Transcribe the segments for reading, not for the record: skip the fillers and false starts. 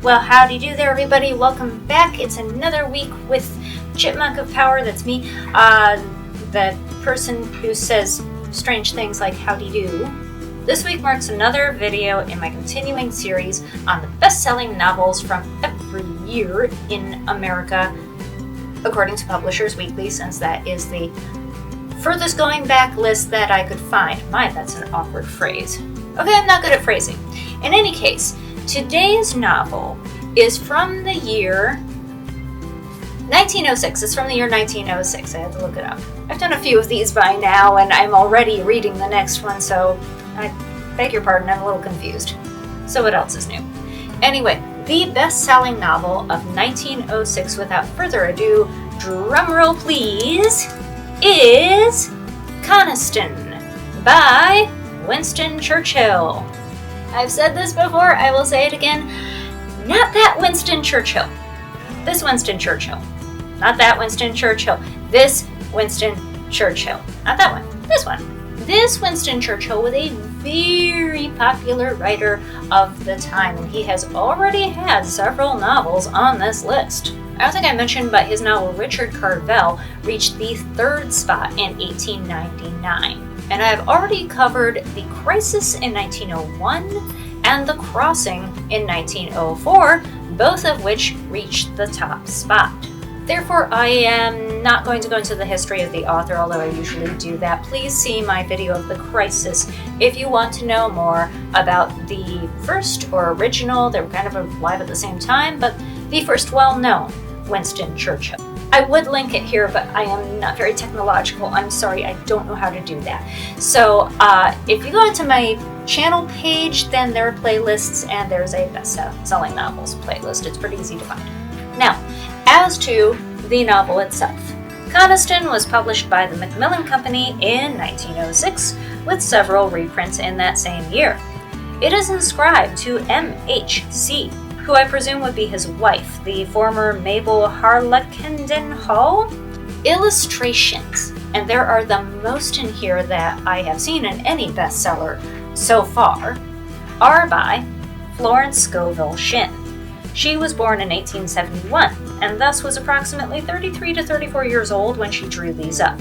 Well, howdy do there, everybody. Welcome back. It's another week with Chipmunk of Power. That's me. The person who says strange things like howdy do. This week marks another video in my continuing series on the best-selling novels from every year in America, according to Publishers Weekly, since that is the furthest going back list that I could find. That's an awkward phrase. Okay, I'm not good at phrasing. In any case, today's novel is from the year 1906. It's from the year 1906. I had to look it up. I've done a few of these by now, and I'm already reading the next one, so I beg your pardon, I'm a little confused. So what else is new? Anyway, the best-selling novel of 1906, without further ado, drumroll please, is Coniston by Winston Churchill. I've said this before, I will say it again. Not that Winston Churchill. This Winston Churchill. Not that Winston Churchill. This Winston Churchill. Not that one. This one. This Winston Churchill was a very popular writer of the time, and he has already had several novels on this list. I don't think I mentioned, but his novel Richard Carvel reached the 3rd spot in 1899. And I've already covered The Crisis in 1901 and The Crossing in 1904, both of which reached the top spot. Therefore, I am not going to go into the history of the author, although I usually do that. Please see my video of The Crisis if you want to know more about the first or original, they were kind of alive at the same time, but the first well-known Winston Churchill. I would link it here, but I am not very technological. I'm sorry, I don't know how to do that. So if you go into my channel page, then there are playlists, and there's a best-selling novels playlist. It's pretty easy to find. Now, as to the novel itself, Coniston was published by the Macmillan Company in 1906, with several reprints in that same year. It is inscribed to M.H.C., who I presume would be his wife, the former Mabel Harlequin Hall. Illustrations, and there are the most in here that I have seen in any bestseller so far, are by Florence Scovel Shinn. She was born in 1871, and thus was approximately 33 to 34 years old when she drew these up.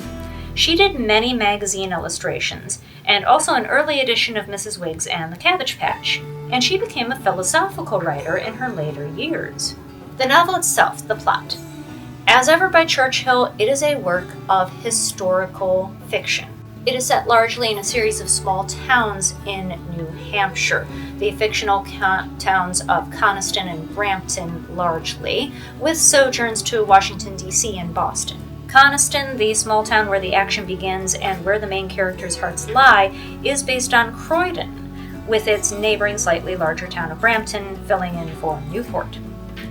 She did many magazine illustrations, and also an early edition of Mrs. Wiggs and the Cabbage Patch, and she became a philosophical writer in her later years. The novel itself, the plot. As ever by Churchill, it is a work of historical fiction. It is set largely in a series of small towns in New Hampshire, the fictional towns of Coniston and Brampton largely, with sojourns to Washington, D.C. and Boston. Coniston, the small town where the action begins and where the main characters' hearts lie, is based on Croydon, with its neighboring slightly larger town of Brampton filling in for Newport.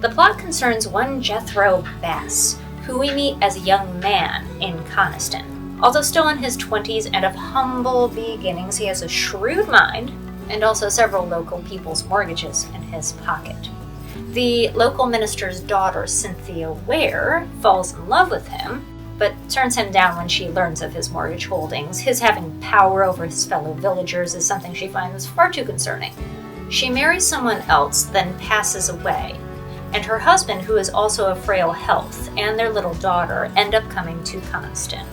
The plot concerns one Jethro Bass, who we meet as a young man in Coniston. Although still in his 20s and of humble beginnings, he has a shrewd mind and also several local people's mortgages in his pocket. The local minister's daughter, Cynthia Ware, falls in love with him, but turns him down when she learns of his mortgage holdings. His having power over his fellow villagers is something she finds far too concerning. She marries someone else, then passes away, and her husband, who is also of frail health, and their little daughter end up coming to Coniston.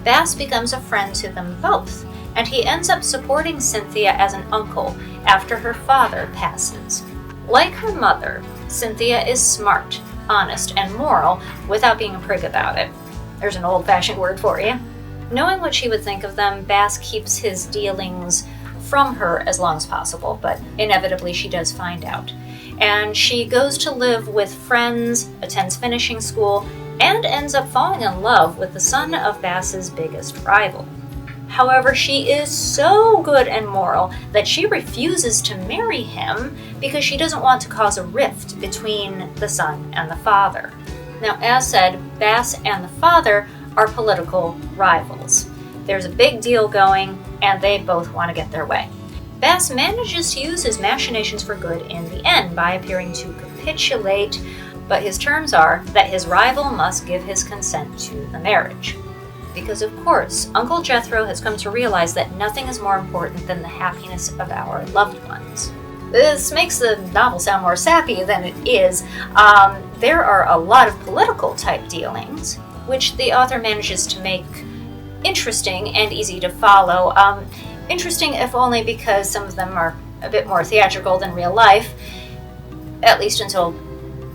Bass becomes a friend to them both, and he ends up supporting Cynthia as an uncle after her father passes. Like her mother, Cynthia is smart, honest, and moral without being a prig about it. There's an old-fashioned word for you. Knowing what she would think of them, Bass keeps his dealings from her as long as possible, but inevitably she does find out. And she goes to live with friends, attends finishing school, and ends up falling in love with the son of Bass's biggest rival. However, she is so good and moral that she refuses to marry him because she doesn't want to cause a rift between the son and the father. Now, as said, Bass and the father are political rivals. There's a big deal going, and they both want to get their way. Bass manages to use his machinations for good in the end by appearing to capitulate, but his terms are that his rival must give his consent to the marriage. Because, of course, Uncle Jethro has come to realize that nothing is more important than the happiness of our loved ones. This makes the novel sound more sappy than it is. There are a lot of political type dealings, which the author manages to make interesting and easy to follow. Interesting if only because some of them are a bit more theatrical than real life, at least until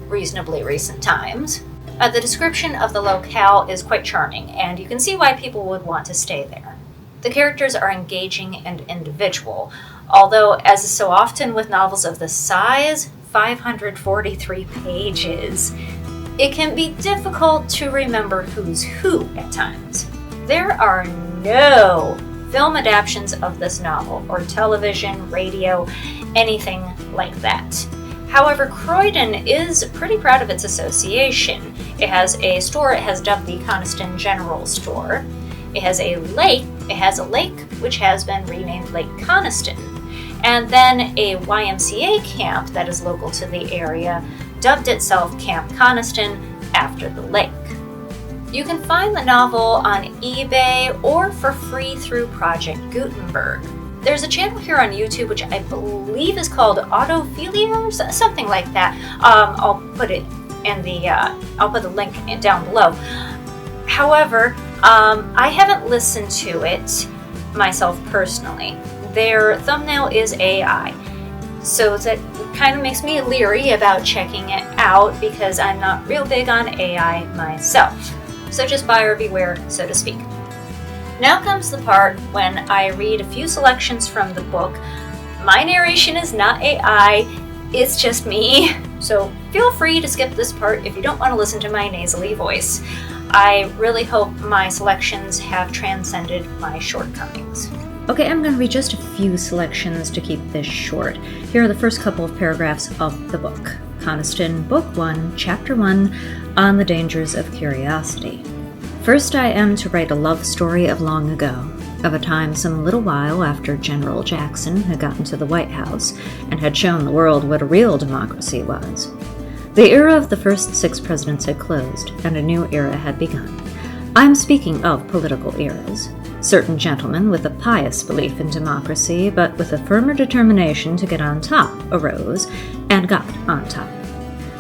reasonably recent times. The description of the locale is quite charming, and you can see why people would want to stay there. The characters are engaging and individual, although, as is so often with novels of this size, 543 pages, it can be difficult to remember who's who at times. There are no film adaptations of this novel, or television, radio, anything like that. However, Croydon is pretty proud of its association. It has a store it has dubbed the Coniston General Store. It has a lake which has been renamed Lake Coniston. And then a YMCA camp that is local to the area dubbed itself Camp Coniston after the lake. You can find the novel on eBay or for free through Project Gutenberg. There's a channel here on YouTube which I believe is called Autophilia or something like that. I'll put it in the I'll put the link down below. However, I haven't listened to it myself personally. Their thumbnail is AI, so that kind of makes me leery about checking it out because I'm not real big on AI myself. So just buyer beware, so to speak. Now comes the part when I read a few selections from the book. My narration is not AI, it's just me, so feel free to skip this part if you don't want to listen to my nasally voice. I really hope my selections have transcended my shortcomings. Okay, I'm going to read just a few selections to keep this short. Here are the first couple of paragraphs of the book. Coniston, Book 1, Chapter 1, On the Dangers of Curiosity. First I am to write a love story of long ago, of a time some little while after General Jackson had gotten to the White House and had shown the world what a real democracy was. The era of the first 6 presidents had closed, and a new era had begun. I'm speaking of political eras. Certain gentlemen with a pious belief in democracy, but with a firmer determination to get on top, arose, and got on top.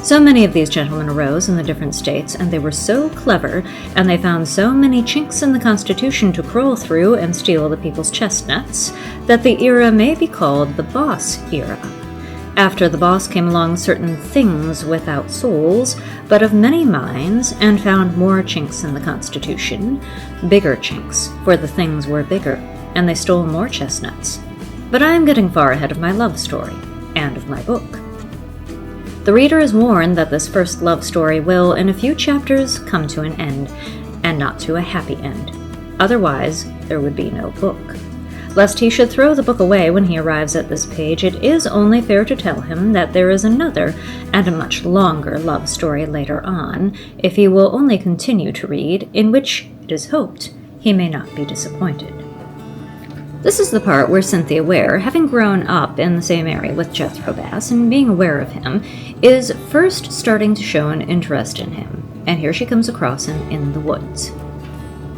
So many of these gentlemen arose in the different states, and they were so clever, and they found so many chinks in the Constitution to crawl through and steal the people's chestnuts, that the era may be called the Boss era. After the boss came along certain things without souls, but of many minds, and found more chinks in the Constitution, bigger chinks, for the things were bigger, and they stole more chestnuts. But I am getting far ahead of my love story, and of my book. The reader is warned that this first love story will, in a few chapters, come to an end, and not to a happy end. Otherwise, there would be no book. Lest he should throw the book away when he arrives at this page, it is only fair to tell him that there is another and a much longer love story later on, if he will only continue to read, in which, it is hoped, he may not be disappointed. This is the part where Cynthia Ware, having grown up in the same area with Jethro Bass and being aware of him, is first starting to show an interest in him, and here she comes across him in the woods.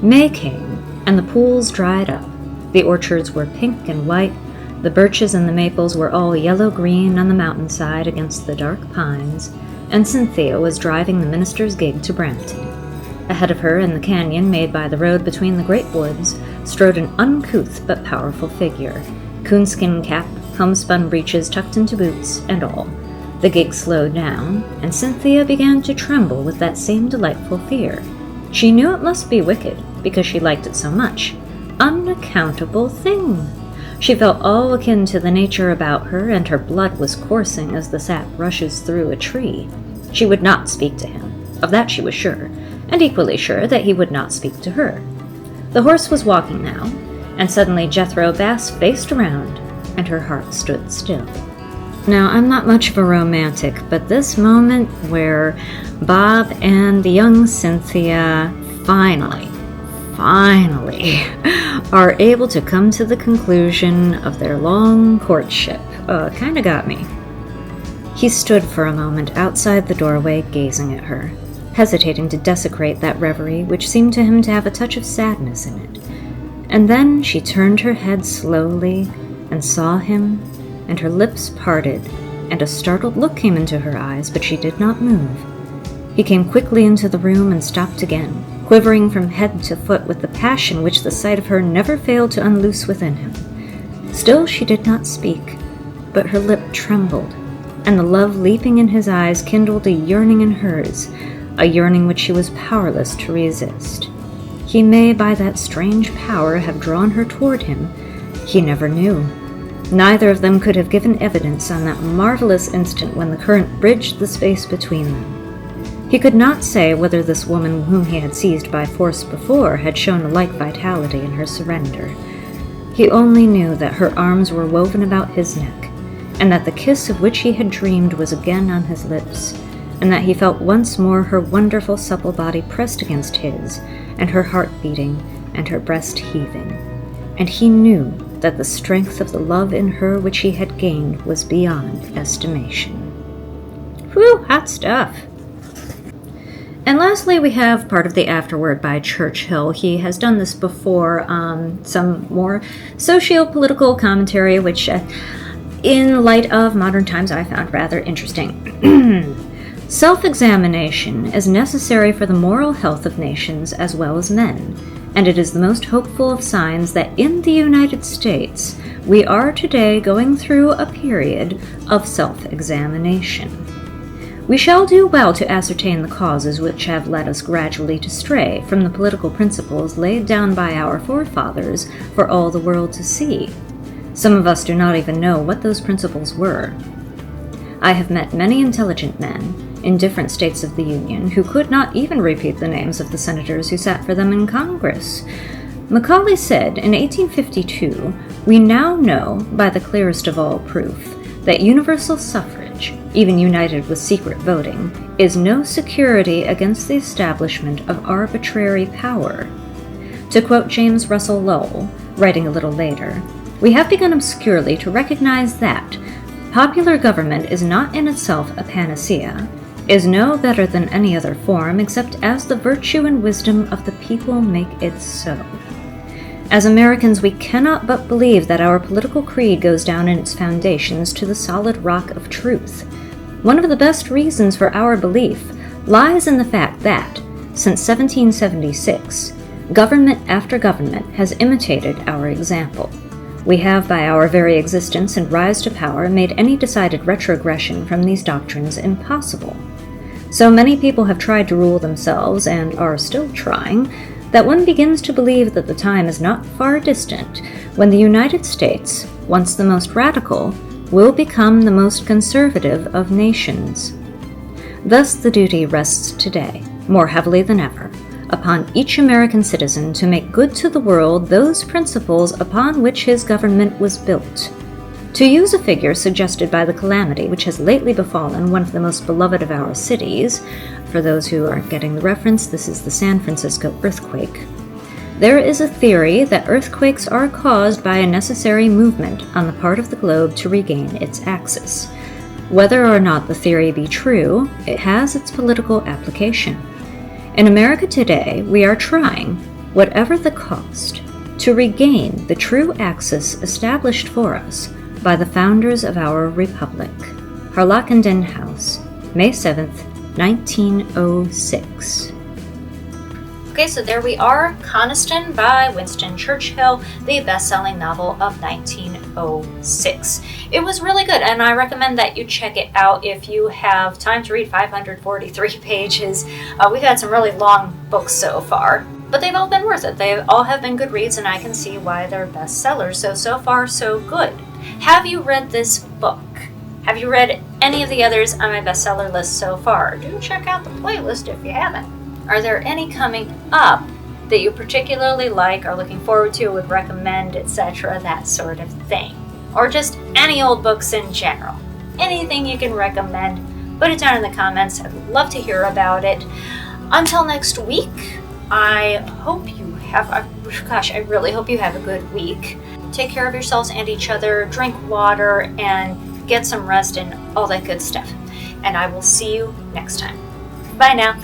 May came, and the pools dried up. The orchards were pink and white, the birches and the maples were all yellow-green on the mountainside against the dark pines, and Cynthia was driving the minister's gig to Brampton. Ahead of her, in the canyon made by the road between the great woods, strode an uncouth but powerful figure, coonskin cap, homespun breeches tucked into boots, and all. The gig slowed down, and Cynthia began to tremble with that same delightful fear. She knew it must be wicked, because she liked it so much. Unaccountable thing! She felt all akin to the nature about her, and her blood was coursing as the sap rushes through a tree. She would not speak to him. Of that she was sure, and equally sure that he would not speak to her. The horse was walking now, and suddenly Jethro Bass faced around, and her heart stood still. Now, I'm not much of a romantic, but this moment where Bob and the young Cynthia finally are able to come to the conclusion of their long courtship kinda got me. He stood for a moment outside the doorway gazing at her, hesitating to desecrate that reverie which seemed to him to have a touch of sadness in it. And then she turned her head slowly and saw him and her lips parted, and a startled look came into her eyes, but she did not move. He came quickly into the room and stopped again, quivering from head to foot with the passion which the sight of her never failed to unloose within him. Still she did not speak, but her lip trembled, and the love leaping in his eyes kindled a yearning in hers, a yearning which she was powerless to resist. He may by that strange power have drawn her toward him. He never knew. Neither of them could have given evidence on that marvelous instant when the current bridged the space between them. He could not say whether this woman whom he had seized by force before had shown a like vitality in her surrender. He only knew that her arms were woven about his neck, and that the kiss of which he had dreamed was again on his lips, and that he felt once more her wonderful supple body pressed against his, and her heart beating, and her breast heaving. And he knew that the strength of the love in her which he had gained was beyond estimation. Whew, hot stuff. And lastly, we have part of the afterword by Churchill. He has done this before, some more socio-political commentary, which, in light of modern times, I found rather interesting. Self-examination is necessary for the moral health of nations as well as men, and it is the most hopeful of signs that in the United States we are today going through a period of self-examination. We shall do well to ascertain the causes which have led us gradually to stray from the political principles laid down by our forefathers for all the world to see. Some of us do not even know what those principles were. I have met many intelligent men in different states of the Union who could not even repeat the names of the senators who sat for them in Congress. Macaulay said in 1852, "We now know, by the clearest of all proof, that universal suffrage, even united with secret voting, is no security against the establishment of arbitrary power." To quote James Russell Lowell, writing a little later, "We have begun obscurely to recognize that popular government is not in itself a panacea, is no better than any other form except as the virtue and wisdom of the people make it so. As Americans, we cannot but believe that our political creed goes down in its foundations to the solid rock of truth. One of the best reasons for our belief lies in the fact that, since 1776, government after government has imitated our example. We have, by our very existence and rise to power, made any decided retrogression from these doctrines impossible. So many people have tried to rule themselves, and are still trying, that one begins to believe that the time is not far distant when the United States, once the most radical, will become the most conservative of nations. Thus the duty rests today, more heavily than ever, upon each American citizen to make good to the world those principles upon which his government was built. To use a figure suggested by the calamity which has lately befallen one of the most beloved of our cities, for those who aren't getting the reference, this is the San Francisco earthquake. There is a theory that earthquakes are caused by a necessary movement on the part of the globe to regain its axis. Whether or not the theory be true, it has its political application. In America today, we are trying, whatever the cost, to regain the true axis established for us by the founders of our republic. Harlockenden House, May 7th, 1906. Okay, so there we are, Coniston by Winston Churchill, the best-selling novel of 1906. It was really good, and I recommend that you check it out if you have time to read 543 pages. We've had some really long books so far, but they've all been worth it. They all have been good reads, and I can see why they're bestsellers. So far, so good. Have you read this book? Have you read any of the others on my bestseller list so far? Do check out the playlist if you haven't. Are there any coming up that you particularly like, are looking forward to, would recommend, etc., that sort of thing? Or just any old books in general? Anything you can recommend, put it down in the comments. I'd love to hear about it. Until next week, I really hope you have a good week. Take care of yourselves and each other, drink water, and get some rest and all that good stuff. And I will see you next time. Bye now.